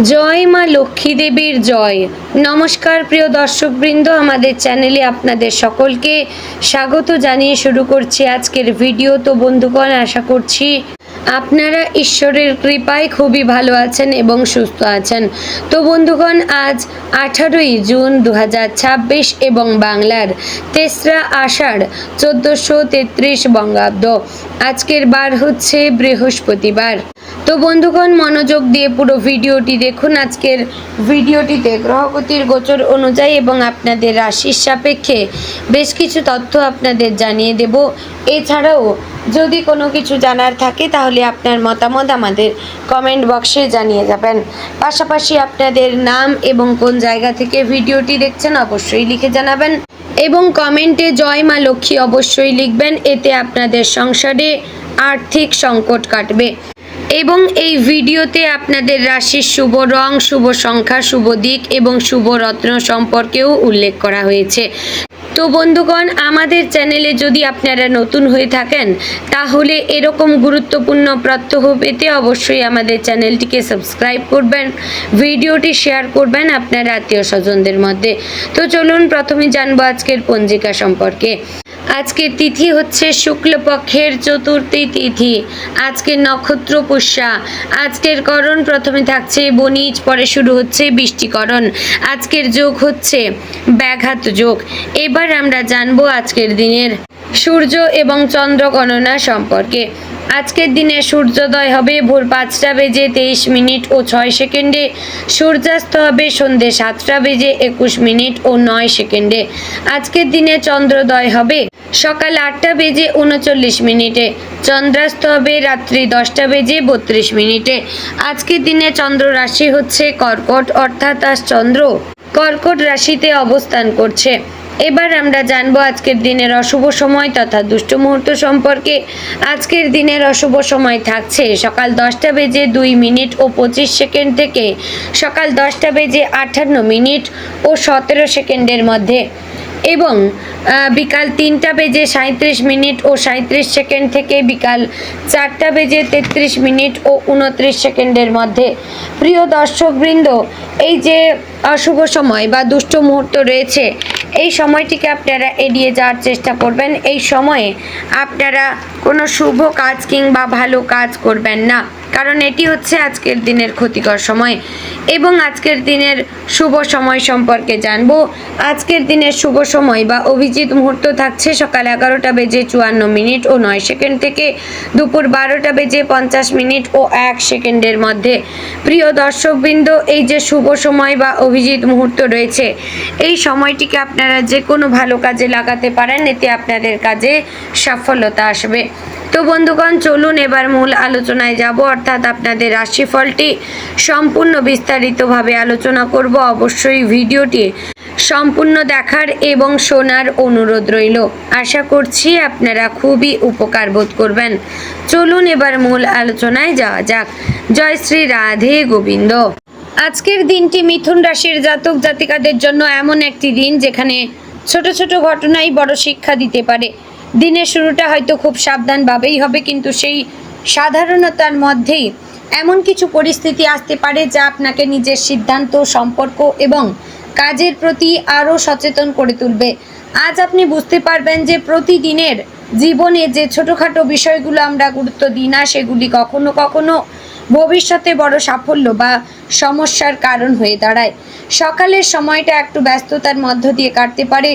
জয় মা লক্ষ্মী দেবীর জয়। নমস্কার প্রিয় দর্শকবৃন্দ, আমাদের চ্যানেলে আপনাদের সকলকে স্বাগত জানিয়ে শুরু করছি আজকের ভিডিও। তো বন্ধুগণ, আশা করছি আপনারা ঈশ্বরের কৃপায় খুবই ভালো আছেন এবং সুস্থ আছেন। তো বন্ধুগণ, আজ 18ই জুন 2026 এবং বাংলার 3রা আষাঢ় 1433 বঙ্গাব্দ। আজকের বার হচ্ছে বৃহস্পতিবার। তো বন্ধুগণ, মনোযোগ দিয়ে পুরো ভিডিওটি দেখুন। আজকের ভিডিওটিতে গ্রহগতির গোচর অনুযায়ী এবং আপনাদের রাশির সাপেক্ষে বেশ কিছু তথ্য আপনাদের জানিয়ে দেব। এছাড়াও যদি কোনো কিছু জানার থাকে তাহলে আপনার মতামত আমাদের কমেন্ট বক্সে জানিয়ে যাবেন। পাশাপাশি আপনাদের নাম এবং কোন জায়গা থেকে ভিডিওটি দেখছেন অবশ্যই লিখে জানাবেন এবং কমেন্টে জয় মা লক্ষ্মী অবশ্যই লিখবেন। এতে আপনাদের সংসারে আর্থিক সংকট কাটবে। এবং এই ভিডিওতে আপনাদের রাশির শুভ রং, শুভ সংখ্যা, শুভ দিক এবং শুভ রত্ন সম্পর্কেও উল্লেখ করা হয়েছে। তো বন্ধুগণ, আমাদের চ্যানেলে যদি আপনারা নতুন হয়ে থাকেন তাহলে এরকম গুরুত্বপূর্ণ প্রত্যহ পেতে অবশ্যই আমাদের চ্যানেলটিকে সাবস্ক্রাইব করবেন, ভিডিওটি শেয়ার করবেন আপনার আত্মীয় স্বজনদের মধ্যে। তো চলুন প্রথমে জানবো আজকের পঞ্জিকা সম্পর্কে। আজকের তিথি হচ্ছে শুক্লপক্ষের চতুর্থী তিথি। আজকের নক্ষত্র পুষ্যা। আজকের করণ প্রথমে থাকছে বণিজ, পরে শুরু হচ্ছে বৃষ্টিকরণ। আজকের যোগ হচ্ছে ব্যাঘাত যোগ। এবার আমরা জানবো আজকের দিনের সূর্য এবং চন্দ্র গণনা সম্পর্কে। আজকের দিনে সূর্যোদয় হবে ভোর 5টা বেজে 23 মিনিট ও 6 সেকেন্ডে। সূর্যাস্ত হবে সন্ধে 7টা বেজে 21 মিনিট ও 9 সেকেন্ডে। আজকের দিনে চন্দ্রোদয় হবে সকাল 8টা বেজে 39 মিনিটে। চন্দ্রাস্ত হবে রাত্রি 10টা বেজে 32 মিনিটে। আজকের দিনে চন্দ্র রাশি হচ্ছে কর্কট, অর্থাৎ আজ চন্দ্র কর্কট রাশিতে অবস্থান করছে। এবার আমরা জানবো আজকের দিনের অশুভ সময় তথা দুষ্ট মুহূর্ত সম্পর্কে। আজকের দিনের অশুভ সময় থাকছে সকাল 10টা বেজে 2 মিনিট ও 25 সেকেন্ড থেকে সকাল 10টা বেজে 58 মিনিট ও 17 সেকেন্ডের মধ্যে এবং বিকাল 3টা বেজে 37 মিনিট ও 37 সেকেন্ড থেকে বিকাল 4টা বেজে 33 মিনিট ও 29 সেকেন্ডের মধ্যে। প্রিয় দর্শকবৃন্দ, এই যে অশুভ সময় বা দুষ্ট মুহূর্ত রয়েছে, এই সময়টিকে আপনারা এড়িয়ে যাওয়ার চেষ্টা করবেন। এই সময়ে আপনারা কোনো শুভ কাজ কিংবা ভালো কাজ করবেন না, কারণ এটি হচ্ছে আজকের দিনের ক্ষতিকর সময়। এবং আজকের দিনের শুভ সময় সম্পর্কে জানবো। আজকের দিনের শুভ সময় বা অভিজিৎ মুহূর্ত থাকছে সকাল 11টা বেজে 54 মিনিট ও 9 সেকেন্ড থেকে দুপুর 12টা বেজে 50 মিনিট ও 1 সেকেন্ডের মধ্যে। প্রিয় দর্শকবৃন্দ, এই যে শুভ সময় বা অভিজিৎ মুহূর্ত রয়েছে, এই সময়টিকে আপনারা যে কোনো ভালো কাজে লাগাতে পারেন, এতে আপনাদের কাজে সফলতা আসবে। তো বন্ধুগণ, চলুন এবার মূল আলোচনায় যাব, অর্থাৎ আপনাদের রাশিফলটি সম্পূর্ণ বিস্তারিতভাবে আলোচনা করব। অবশ্যই ভিডিওটি সম্পূর্ণ দেখার এবং শোনার অনুরোধ রইল। আশা করছি আপনারা খুবই উপকার বোধ করবেন। চলুন এবার মূল আলোচনায় যাওয়া যাক। জয় শ্রী রাধে গোবিন্দ। আজকের দিনটি মিথুন রাশির জাতক জাতিকাদের জন্য এমন একটি দিন যেখানে ছোট ছোট ঘটনাই বড় শিক্ষা দিতে পারে। দিনের শুরুটা হয়তো খুব সাবধানভাবেই হবে, কিন্তু সেই সাধারণতার মধ্যেই এমন কিছু পরিস্থিতি আসতে পারে যা আপনাকে নিজের সিদ্ধান্ত, সম্পর্ক এবং কাজের প্রতি আরও সচেতন করে তুলবে। আজ আপনি বুঝতে পারবেন যে প্রতিদিনের জীবনে যে ছোটোখাটো বিষয়গুলো আমরা গুরুত্ব দিই না, সেগুলি কখনো কখনো ভবিষ্যতে বড় সাফল্য বা সমস্যার কারণ হয়ে দাঁড়ায়। সকালের সময়টা একটু ব্যস্ততার মধ্য দিয়ে কাটতে পারে।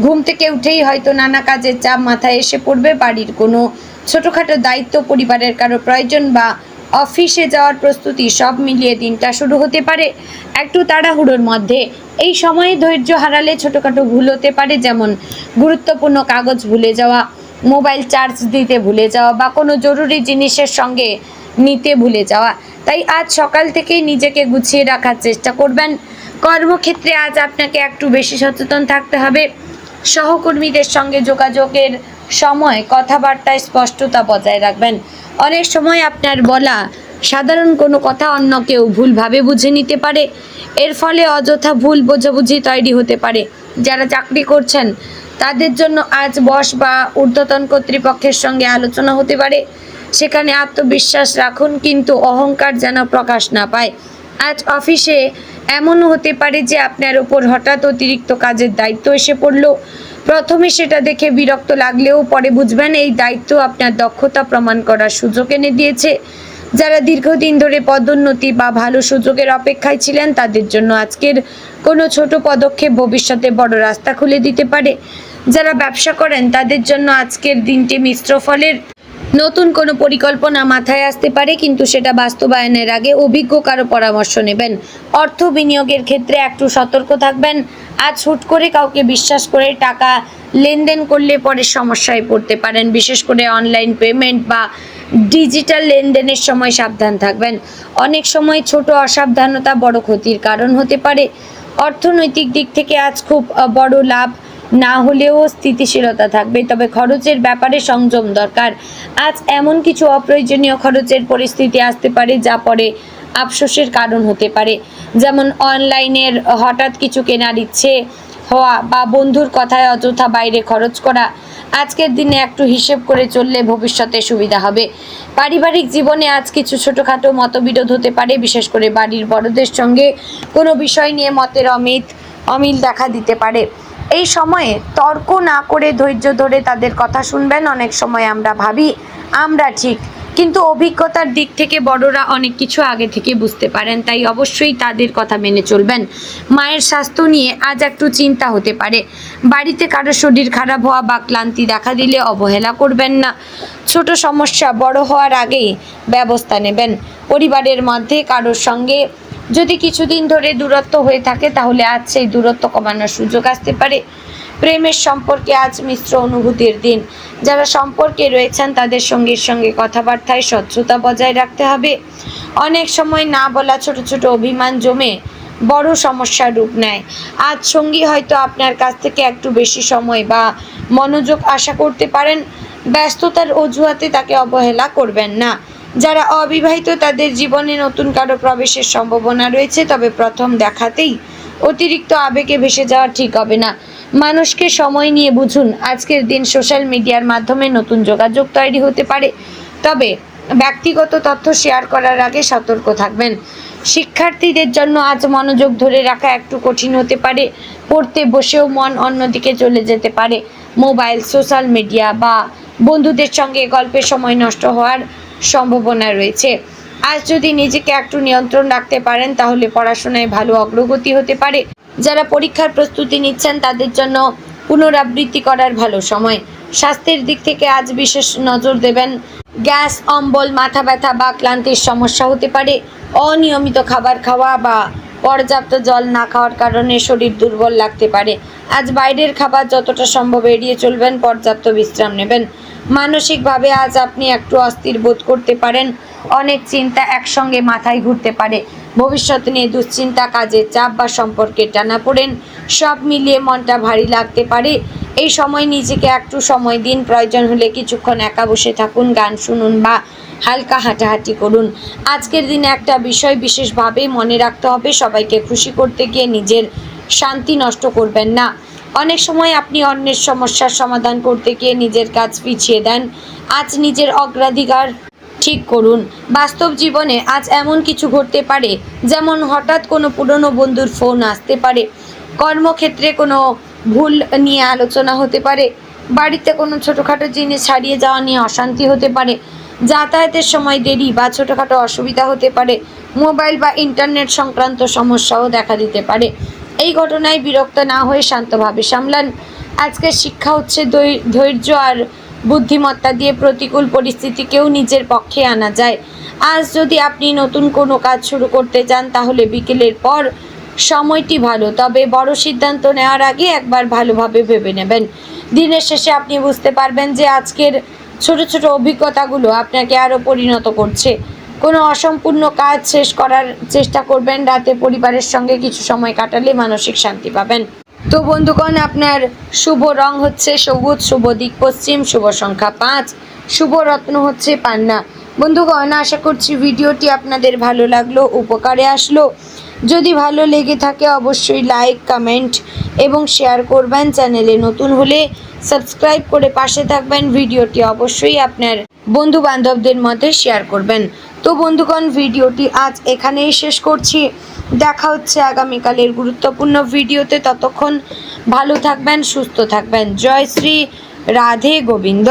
ঘুম থেকে উঠেই হয়তো নানা কাজের চাপ মাথায় এসে পড়বে। বাড়ির কোনো ছোটোখাটো দায়িত্ব, পরিবারের কারো প্রয়োজন বা অফিসে যাওয়ার প্রস্তুতি, সব মিলিয়ে দিনটা শুরু হতে পারে একটু তাড়াহুড়োর মধ্যে। এই সময়ে ধৈর্য হারালে ছোটোখাটো ভুল হতে পারে, যেমন গুরুত্বপূর্ণ কাগজ ভুলে যাওয়া, মোবাইল চার্জ দিতে ভুলে যাওয়া বা কোনো জরুরি জিনিসের সঙ্গে নিতে ভুলে যাওয়া। তাই আজ সকাল থেকেই নিজেকে গুছিয়ে রাখার চেষ্টা করবেন। কর্মক্ষেত্রে আজ আপনাকে একটু বেশি সচেতন থাকতে হবে। সহকর্মীদের সঙ্গে যোগাযোগের সময় কথাবার্তায় স্পষ্টতা বজায় রাখবেন। অনেক সময় আপনার বলা সাধারণ কোনো কথা অন্য কেউ ভুলভাবে বুঝে নিতে পারে। এর ফলে অযথা ভুল বোঝাবুঝি তৈরি হতে পারে। যারা চাকরি করছেন তাদের জন্য আজ বস বা ঊর্ধ্বতন কর্তৃপক্ষের সঙ্গে আলোচনা হতে পারে। সেখানে আত্মবিশ্বাস রাখুন, কিন্তু অহংকার যেন প্রকাশ না পায়। আজ অফিসে এমনও হতে পারে যে আপনার ওপর হঠাৎ অতিরিক্ত কাজের দায়িত্ব এসে পড়ল। প্রথমে সেটা দেখে বিরক্ত লাগলেও পরে বুঝবেন এই দায়িত্ব আপনার দক্ষতা প্রমাণ করার সুযোগ এনে দিয়েছে। যারা দীর্ঘদিন ধরে পদোন্নতি বা ভালো সুযোগের অপেক্ষায় ছিলেন তাদের জন্য আজকের কোনো ছোট পদক্ষেপ ভবিষ্যতে বড় রাস্তা খুলে দিতে পারে। যারা ব্যবসা করেন তাদের জন্য আজকের দিনটি মিশ্র ফলের। নতুন কোনো পরিকল্পনা মাথায় আসতে পারে, কিন্তু সেটা বাস্তবায়নের আগে অভিজ্ঞ কারো পরামর্শ নেবেন। অর্থ বিনিয়োগের ক্ষেত্রে একটু সতর্ক থাকবেন। আজ হুট করে কাউকে বিশ্বাস করে টাকা লেনদেন করলে পরে সমস্যায় পড়তে পারেন। বিশেষ করে অনলাইন পেমেন্ট বা ডিজিটাল লেনদেনের সময় সাবধান থাকবেন। অনেক সময় ছোট অসাবধানতা বড় ক্ষতির কারণ হতে পারে। অর্থনৈতিক দিক থেকে আজ খুব বড় লাভ না হলেও স্থিতিশীলতা থাকবে, তবে খরচের ব্যাপারে সংযম দরকার। আজ এমন কিছু অপ্রয়োজনীয় খরচের পরিস্থিতি আসতে পারে যা পরে আফসোসের কারণ হতে পারে, যেমন অনলাইনের হঠাৎ কিছু কেনার ইচ্ছে হওয়া বা বন্ধুর কথায় অযথা বাইরে খরচ করা। আজকের দিনে একটু হিসেব করে চললে ভবিষ্যতে সুবিধা হবে। পারিবারিক জীবনে আজ কিছু ছোটোখাটো মতবিরোধ হতে পারে, বিশেষ করে বাড়ির বড়দের সঙ্গে কোনো বিষয় নিয়ে মতের অমিল দেখা দিতে পারে। এই সময়ে তর্ক না করে ধৈর্য ধরে তাদের কথা শুনবেন। অনেক সময় আমরা ভাবি আমরা ঠিক, কিন্তু অভিজ্ঞতার দিক থেকে বড়রা অনেক কিছু আগে থেকে বুঝতে পারেন, তাই অবশ্যই তাদের কথা মেনে চলবেন। মায়ের স্বাস্থ্য নিয়ে আজ একটু চিন্তা হতে পারে। বাড়িতে কারো শরীর খারাপ হওয়া বা ক্লান্তি দেখা দিলে অবহেলা করবেন না। ছোট সমস্যা বড় হওয়ার আগেই ব্যবস্থা নেবেন। পরিবারের মধ্যে কারোর সঙ্গে যদি কিছুদিন ধরে দূরত্ব হয়ে থাকে তাহলে আজ সেই দূরত্ব কমানোর সুযোগ আসতে পারে। প্রেমের সম্পর্কে আজ মিশ্র অনুভূতির দিন। যারা সম্পর্কে রয়েছেন তাদের সঙ্গে কথাবার্তায় স্বচ্ছতা বজায় রাখতে হবে। অনেক সময় না বলা ছোট ছোট অভিমান জমে বড় সমস্যার রূপ নেয়। আজ সঙ্গী হয়তো আপনার কাছ থেকে একটু বেশি সময় বা মনোযোগ আশা করতে পারেন। ব্যস্ততার অজুহাতে তাকে অবহেলা করবেন না। যারা অবিবাহিত তাদের জীবনে নতুন কারো প্রবেশের সম্ভাবনা রয়েছে, তবে প্রথম দেখাতেই অতিরিক্ত আবেগে ভেসে যাওয়া ঠিক হবে না। মানুষকে সময় নিয়ে বুঝুন। আজকের দিন সোশ্যাল মিডিয়ার মাধ্যমে নতুন যোগাযোগ তৈরি হতে পারে, তবে ব্যক্তিগত তথ্য শেয়ার করার আগে সতর্ক থাকবেন। শিক্ষার্থীদের জন্য আজ মনোযোগ ধরে রাখা একটু কঠিন হতে পারে। পড়তে বসেও মন অন্যদিকে চলে যেতে পারে। মোবাইল, সোশ্যাল মিডিয়া বা বন্ধুদের সঙ্গে গল্পের সময় নষ্ট হওয়ার সম্ভাবনা রয়েছে। আজ যদি নিজেকে একটু নিয়ন্ত্রণ রাখতে পারেন তাহলে পড়াশোনায় ভালো অগ্রগতি হতে পারে। যারা পরীক্ষার প্রস্তুতি নিচ্ছেন তাদের জন্য পুনরাবৃত্তি করার ভালো সময়। স্বাস্থ্যের দিক থেকে আজ বিশেষ নজর দেবেন। গ্যাস, অম্বল, মাথা ব্যথা বা ক্লান্তির সমস্যা হতে পারে। অনিয়মিত খাবার খাওয়া বা পর্যাপ্ত জল না খাওয়ার কারণে শরীর দুর্বল লাগতে পারে। আজ বাইরের খাবার যতটা সম্ভব এড়িয়ে চলবেন। পর্যাপ্ত বিশ্রাম নেবেন। মানসিকভাবে আজ আপনি একটু অস্থির বোধ করতে পারেন। অনেক চিন্তা একসঙ্গে মাথায় ঘুরতে পারে। ভবিষ্যৎ নিয়ে দুশ্চিন্তা, কাজের চাপ বা সম্পর্কে টানাপোড়েন সব মিলিয়ে মনটা ভারী লাগতে পারে। এই সময় নিজেকে একটু সময় দিন। প্রয়োজন হলে কিছুক্ষণ একা বসে থাকুন, গান শুনুন বা হালকা হাঁটাহাঁটি করুন। আজকের দিনে একটা বিষয় বিশেষভাবে মনে রাখতে হবে, সবাইকে খুশি করতে গিয়ে নিজের শান্তি নষ্ট করবেন না। অনেক সময় আপনি অন্যের সমস্যার সমাধান করতে গিয়ে নিজের কাজ পিছিয়ে দেন। আজ নিজের অগ্রাধিকার ঠিক করুন। বাস্তব জীবনে আজ এমন কিছু ঘটতে পারে, যেমন হঠাৎ কোনো পুরনো বন্ধুর ফোন আসতে পারে। কর্মক্ষেত্রে কোনো ভুল নিয়ে আলোচনা হতে পারে। বাড়িতে কোনো ছোটোখাটো জিনিস হারিয়ে যাওয়া নিয়ে অশান্তি হতে পারে। যাতায়াতের সময় দেরি বা ছোটোখাটো অসুবিধা হতে পারে। মোবাইল বা ইন্টারনেট সংক্রান্ত সমস্যাও দেখা দিতে পারে। এই ঘটনায় বিরক্ত না হয়ে শান্তভাবে সামলান। আজকের শিক্ষা হচ্ছে ধৈর্য আর বুদ্ধিমত্তা দিয়ে প্রতিকূল পরিস্থিতিকেও নিজের পক্ষে আনা যায়। আজ যদি আপনি নতুন কোনো কাজ শুরু করতে চান তাহলে বিকেলের পর সময়টি ভালো, তবে বড় সিদ্ধান্ত নেওয়ার আগে একবার ভালোভাবে ভেবে নেবেন। দিনের শেষে আপনি বুঝতে পারবেন যে আজকের ছোট ছোট অভিজ্ঞতাগুলো আপনাকে আরও পরিণত করছে। কোনো অসম্পূর্ণ কাজ শেষ করার চেষ্টা করবেন। রাতে পরিবারের সঙ্গে কিছু সময় কাটালে মানসিক শান্তি পাবেন। তো বন্ধুগণ, আপনার শুভ রং হচ্ছে সবুজ, শুভ দিক পশ্চিম, শুভ সংখ্যা 5, শুভ রত্ন হচ্ছে পান্না। বন্ধুগণ, আশা করছি ভিডিওটি আপনাদের ভালো লাগলো, উপকারে আসলো। যদি ভালো লেগে থাকে অবশ্যই লাইক, কমেন্ট এবং শেয়ার করবেন। চ্যানেলে নতুন হলে সাবস্ক্রাইব করে পাশে থাকবেন। ভিডিওটি অবশ্যই আপনার বন্ধু বান্ধবদের মধ্যে শেয়ার করবেন। তো বন্ধুগণ, ভিডিওটি আজ এখানেই শেষ করছি। দেখা হচ্ছে আগামীকালের গুরুত্বপূর্ণ ভিডিওতে। ততক্ষণ ভালো থাকবেন, সুস্থ থাকবেন। জয় শ্রী রাধে গোবিন্দ।